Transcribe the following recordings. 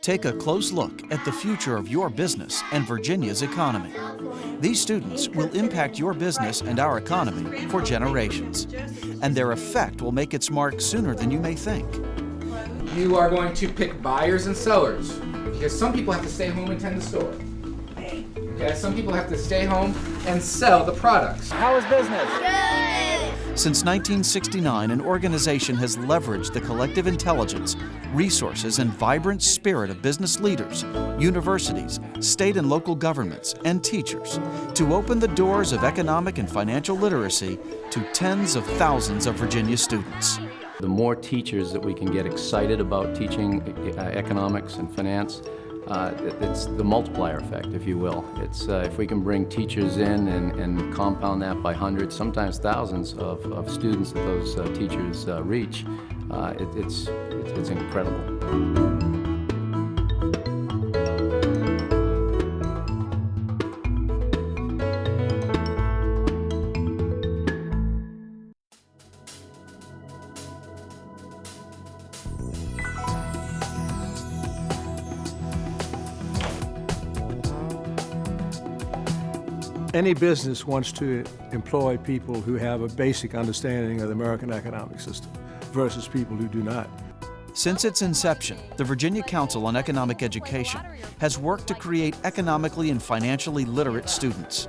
Take a close look at the future of your business and Virginia's economy. These students will impact your business and our economy for generations, and their effect will make its mark sooner than you may think. You are going to pick buyers and sellers, because some people have to stay home and tend the store. Okay, some people have to stay home and sell the products. How is business? Since 1969, an organization has leveraged the collective intelligence, resources, and vibrant spirit of business leaders, universities, state and local governments, and teachers to open the doors of economic and financial literacy to tens of thousands of Virginia students. The more teachers that we can get excited about teaching economics and finance, it's the multiplier effect, if you will. It's if we can bring teachers in and compound that by hundreds, sometimes thousands of students that those teachers reach, it's incredible. Any business wants to employ people who have a basic understanding of the American economic system versus people who do not. Since its inception, the Virginia Council on Economic Education has worked to create economically and financially literate students.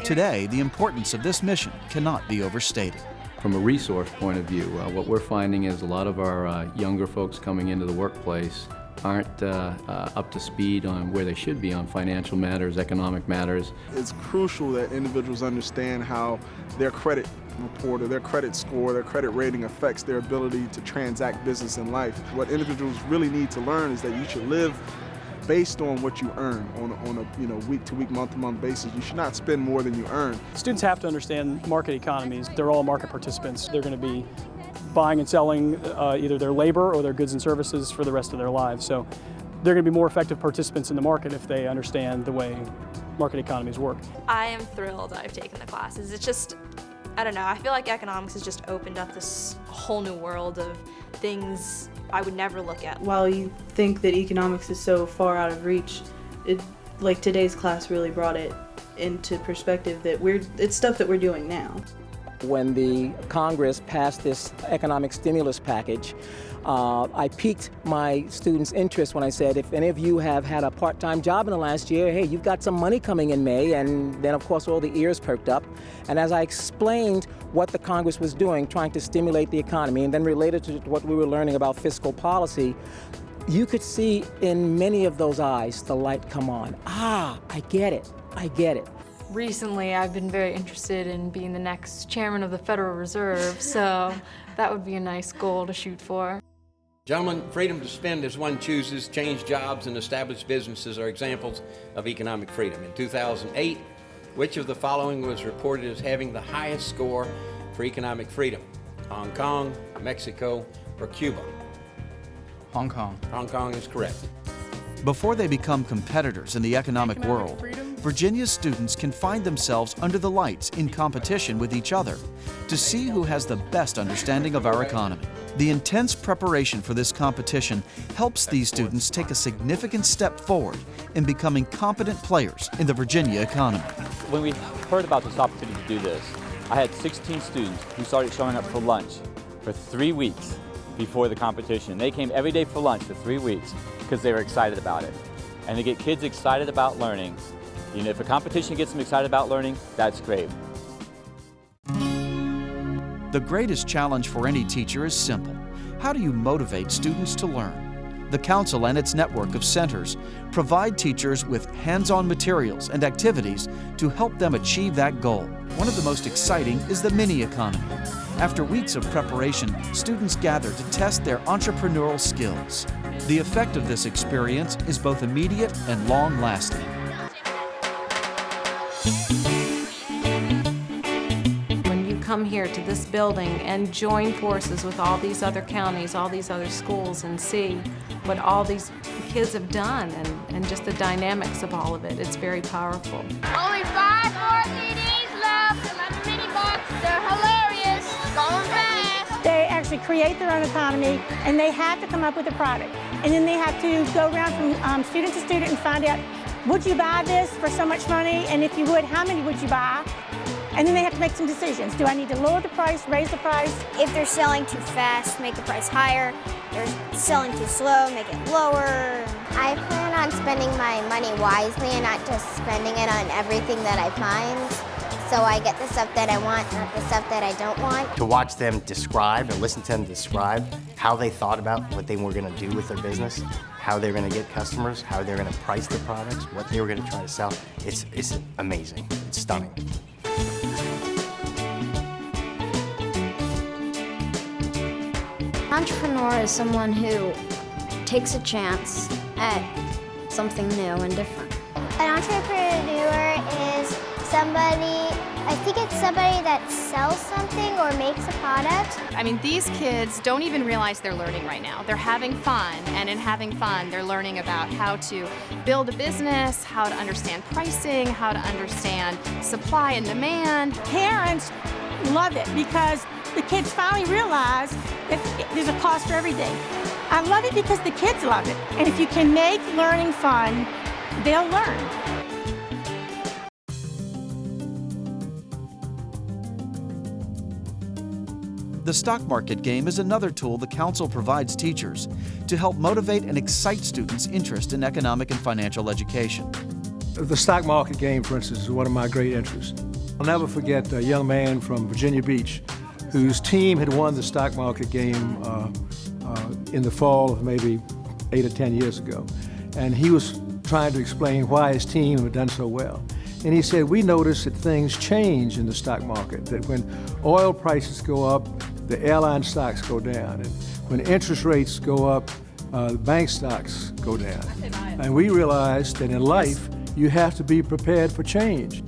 Today, the importance of this mission cannot be overstated. From a resource point of view, what we're finding is a lot of our younger folks coming into the workplace aren't up to speed on where they should be on financial matters, economic matters. It's crucial that individuals understand how their credit report or their credit score, their credit rating affects their ability to transact business in life. What individuals really need to learn is that you should live based on what you earn on a week-to-week, month-to-month basis. You should not spend more than you earn. Students have to understand market economies. They're all market participants. They're going to be buying and selling either their labor or their goods and services for the rest of their lives. So they're going to be more effective participants in the market if they understand the way market economies work. I am thrilled I've taken the classes. It's just, I don't know, I feel like economics has just opened up this whole new world of things I would never look at. While you think that economics is so far out of reach, like today's class really brought it into perspective that it's stuff that we're doing now. When the Congress passed this economic stimulus package, I piqued my students' interest when I said, if any of you have had a part-time job in the last year, hey, you've got some money coming in May, and then of course all the ears perked up. And as I explained what the Congress was doing, trying to stimulate the economy, and then related to what we were learning about fiscal policy, you could see in many of those eyes the light come on. Ah, I get it, I get it. Recently, I've been very interested in being the next chairman of the Federal Reserve, so that would be a nice goal to shoot for. Gentlemen, freedom to spend as one chooses, change jobs, and establish businesses are examples of economic freedom. In 2008, which of the following was reported as having the highest score for economic freedom? Hong Kong, Mexico, or Cuba? Hong Kong. Hong Kong is correct. Before they become competitors in the economic world, Virginia's students can find themselves under the lights in competition with each other to see who has the best understanding of our economy. The intense preparation for this competition helps these students take a significant step forward in becoming competent players in the Virginia economy. When we heard about this opportunity to do this, I had 16 students who started showing up for lunch for 3 weeks before the competition. They came every day for lunch for 3 weeks because they were excited about it. And to get kids excited about learning, you know, if a competition gets them excited about learning, that's great. The greatest challenge for any teacher is simple. How do you motivate students to learn? The Council and its network of centers provide teachers with hands-on materials and activities to help them achieve that goal. One of the most exciting is the mini economy. After weeks of preparation, students gather to test their entrepreneurial skills. The effect of this experience is both immediate and long-lasting. When you come here to this building and join forces with all these other counties, all these other schools, and see what all these kids have done and just the dynamics of all of it, it's very powerful. Only 5 more CDs left. That's mini box. They're hilarious. Going fast. They actually create their own economy, and they have to come up with a product. and then they have to go around from student to student and find out, would you buy this for so much money? And if you would, how many would you buy? And then they have to make some decisions. Do I need to lower the price, raise the price? If they're selling too fast, make the price higher. They're selling too slow, make it lower. I plan on spending my money wisely and not just spending it on everything that I find. So I get the stuff that I want, not the stuff that I don't want. To watch them describe or listen to them describe how they thought about what they were going to do with their business, how they're going to get customers, how they're going to price their products, what they were going to try to sell, it's amazing. It's stunning. An entrepreneur is someone who takes a chance at something new and different. An entrepreneur is somebody, I think it's somebody that sells something or makes a product. I mean, these kids don't even realize they're learning right now. They're having fun, and in having fun, they're learning about how to build a business, how to understand pricing, how to understand supply and demand. Parents love it because the kids finally realize that there's a cost for everything. I love it because the kids love it. And if you can make learning fun, they'll learn. The stock market game is another tool the Council provides teachers to help motivate and excite students' interest in economic and financial education. The stock market game, for instance, is one of my great interests. I'll never forget a young man from Virginia Beach whose team had won the stock market game in the fall of maybe 8 or 10 years ago. And he was trying to explain why his team had done so well. And he said, we noticed that things change in the stock market, that when oil prices go up, the airline stocks go down. And when interest rates go up, bank stocks go down. And we realized that in life, you have to be prepared for change.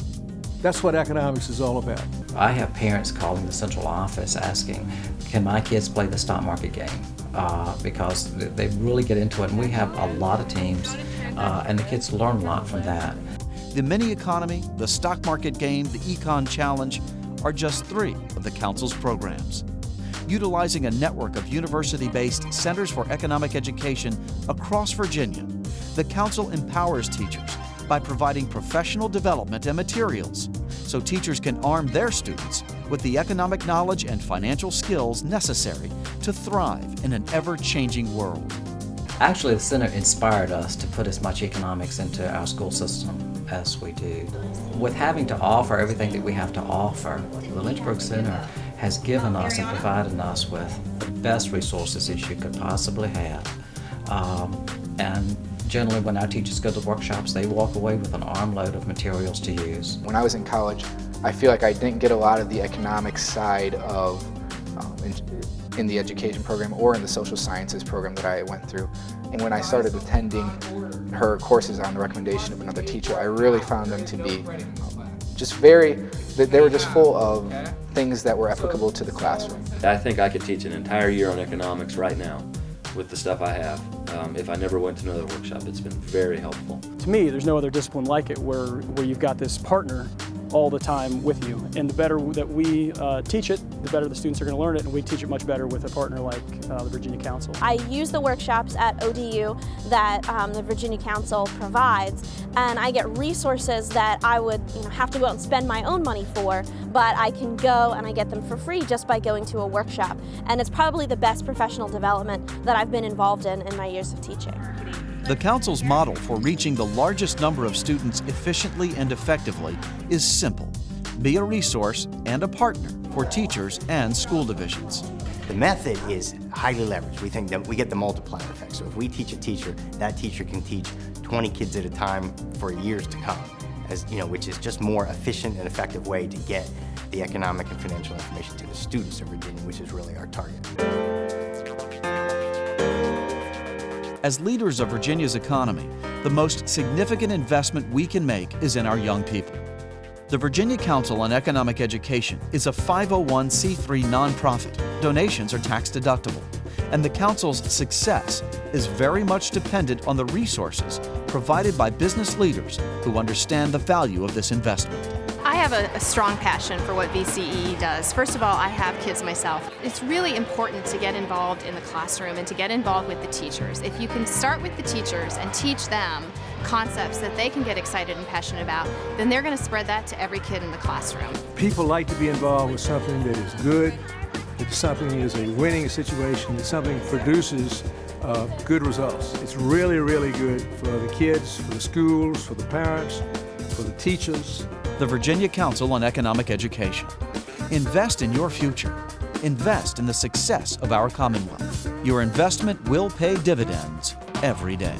That's what economics is all about. I have parents calling the central office asking, can my kids play the stock market game? Because they really get into it, and we have a lot of teams, and the kids learn a lot from that. The mini economy, the stock market game, the Econ Challenge are just 3 of the Council's programs. Utilizing a network of university-based centers for economic education across Virginia, the Council empowers teachers by providing professional development and materials so teachers can arm their students with the economic knowledge and financial skills necessary to thrive in an ever-changing world. Actually, the center inspired us to put as much economics into our school system as we do. With having to offer everything that we have to offer, the Lynchburg Center has given us and provided us with the best resources that you could possibly have. And generally when our teachers go to workshops, they walk away with an armload of materials to use. When I was in college, I feel like I didn't get a lot of the economic side of in the education program or in the social sciences program that I went through. And when I started attending her courses on the recommendation of another teacher, I really found them to be just they were just full of things that were applicable to the classroom. I think I could teach an entire year on economics right now with the stuff I have. If I never went to another workshop, it's been very helpful. To me, there's no other discipline like it where you've got this partner all the time with you. And the better that we teach it, the better the students are going to learn it, and we teach it much better with a partner like the Virginia Council. I use the workshops at ODU that the Virginia Council provides, and I get resources that I would have to go out and spend my own money for, but I can go and I get them for free just by going to a workshop. And it's probably the best professional development that I've been involved in my years of teaching. The Council's model for reaching the largest number of students efficiently and effectively is simple. Be a resource and a partner for teachers and school divisions. The method is highly leveraged. We think that we get the multiplier effect. So if we teach a teacher, that teacher can teach 20 kids at a time for years to come, which is just more efficient and effective way to get the economic and financial information to the students of Virginia, which is really our target. As leaders of Virginia's economy, the most significant investment we can make is in our young people. The Virginia Council on Economic Education is a 501c3 nonprofit. Donations are tax deductible, and the Council's success is very much dependent on the resources provided by business leaders who understand the value of this investment. I have a strong passion for what Vcee does. First of all, I have kids myself. It's really important to get involved in the classroom and to get involved with the teachers. If you can start with the teachers and teach them concepts that they can get excited and passionate about, then they're going to spread that to every kid in the classroom. People like to be involved with something that is good, that something is a winning situation, that something produces good results. It's really, really good for the kids, for the schools, for the parents, for the teachers. The Virginia Council on Economic Education. Invest in your future. Invest in the success of our Commonwealth. Your investment will pay dividends every day.